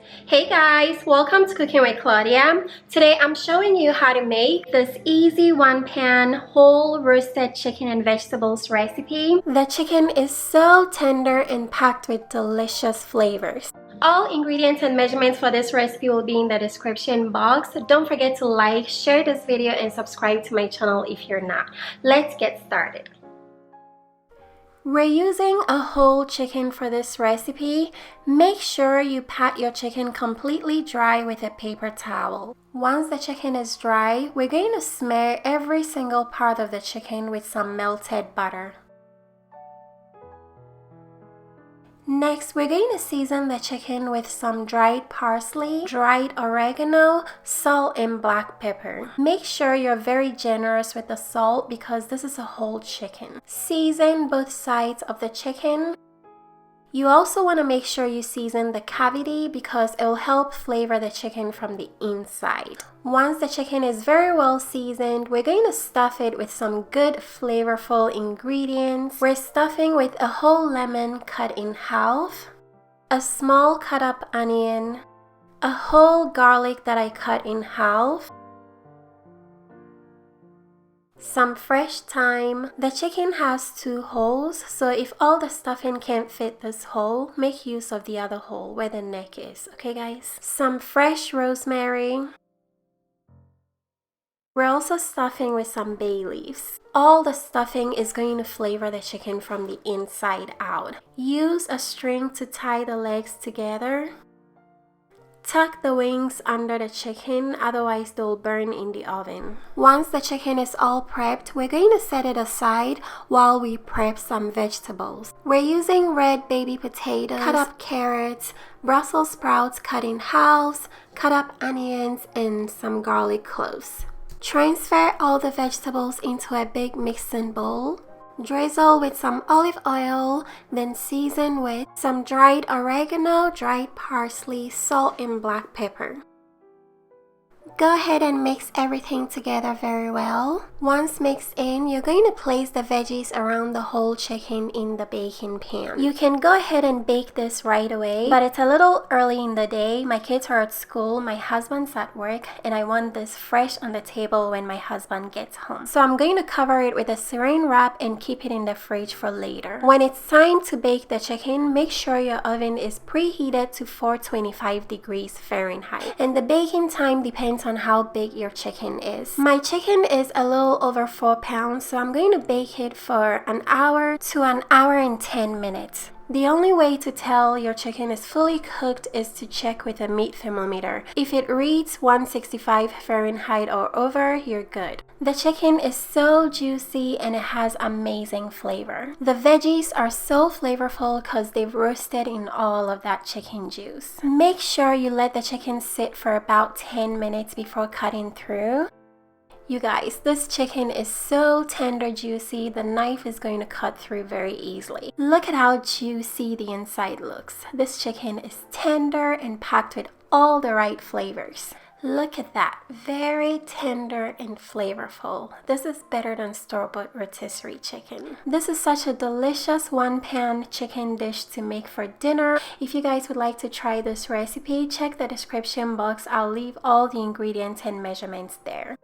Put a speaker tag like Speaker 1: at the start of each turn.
Speaker 1: Hey guys, welcome to Cooking with Claudia. Today I'm showing you how to make this easy one-pan whole roasted chicken and vegetables recipe. The chicken is so tender and packed with delicious flavors. All ingredients and measurements for this recipe will be in the description box. Don't forget to like, share this video, and subscribe to my channel if you're not. Let's get started. We're using a whole chicken for this recipe. Make sure you pat your chicken completely dry with a paper towel. Once the chicken is dry, we're going to smear every single part of the chicken with some melted butter. Next, we're going to season the chicken with some dried parsley, dried oregano, salt, and black pepper. Make sure you're very generous with the salt because this is a whole chicken. Season both sides of the chicken. You also want to make sure you season the cavity because it will help flavor the chicken from the inside. Once the chicken is very well seasoned, we're going to stuff it with some good flavorful ingredients. We're stuffing with a whole lemon cut in half, a small cut up onion, a whole garlic that I cut in half, some fresh thyme. The chicken has 2 holes, so if all the stuffing can't fit this hole, make use of the other hole where the neck is, okay guys? Some fresh rosemary. We're also stuffing with some bay leaves. All the stuffing is going to flavor the chicken from the inside out. Use a string to tie the legs together. Tuck the wings under the chicken, otherwise they'll burn in the oven. Once the chicken is all prepped, we're going to set it aside while we prep some vegetables. We're using red baby potatoes, cut up carrots, Brussels sprouts cut in halves, cut up onions, and some garlic cloves. Transfer all the vegetables into a big mixing bowl. Drizzle with some olive oil, then season with some dried oregano, dried parsley, salt, and black pepper. Go ahead and mix everything together very well. Once mixed in, you're going to place the veggies around the whole chicken in the baking pan. You can go ahead and bake this right away, but it's a little early in the day. My kids are at school, my husband's at work, and I want this fresh on the table when my husband gets home. So I'm going to cover it with a saran wrap and keep it in the fridge for later. When it's time to bake the chicken, make sure your oven is preheated to 425 degrees Fahrenheit. And the baking time depends on how big your chicken is. My chicken is a little over 4 pounds, so I'm going to bake it for an hour to an hour and 10 minutes. The only way to tell your chicken is fully cooked is to check with a meat thermometer. If it reads 165 Fahrenheit or over, you're good. The chicken is so juicy and it has amazing flavor. The veggies are so flavorful because they've roasted in all of that chicken juice. Make sure you let the chicken sit for about 10 minutes before cutting through. You guys, this chicken is so tender juicy, the knife is going to cut through very easily. Look at how juicy the inside looks. This chicken is tender and packed with all the right flavors. Look at that, very tender and flavorful. This is better than store-bought rotisserie chicken. This is such a delicious one-pan chicken dish to make for dinner. If you guys would like to try this recipe, check the description box. I'll leave all the ingredients and measurements there.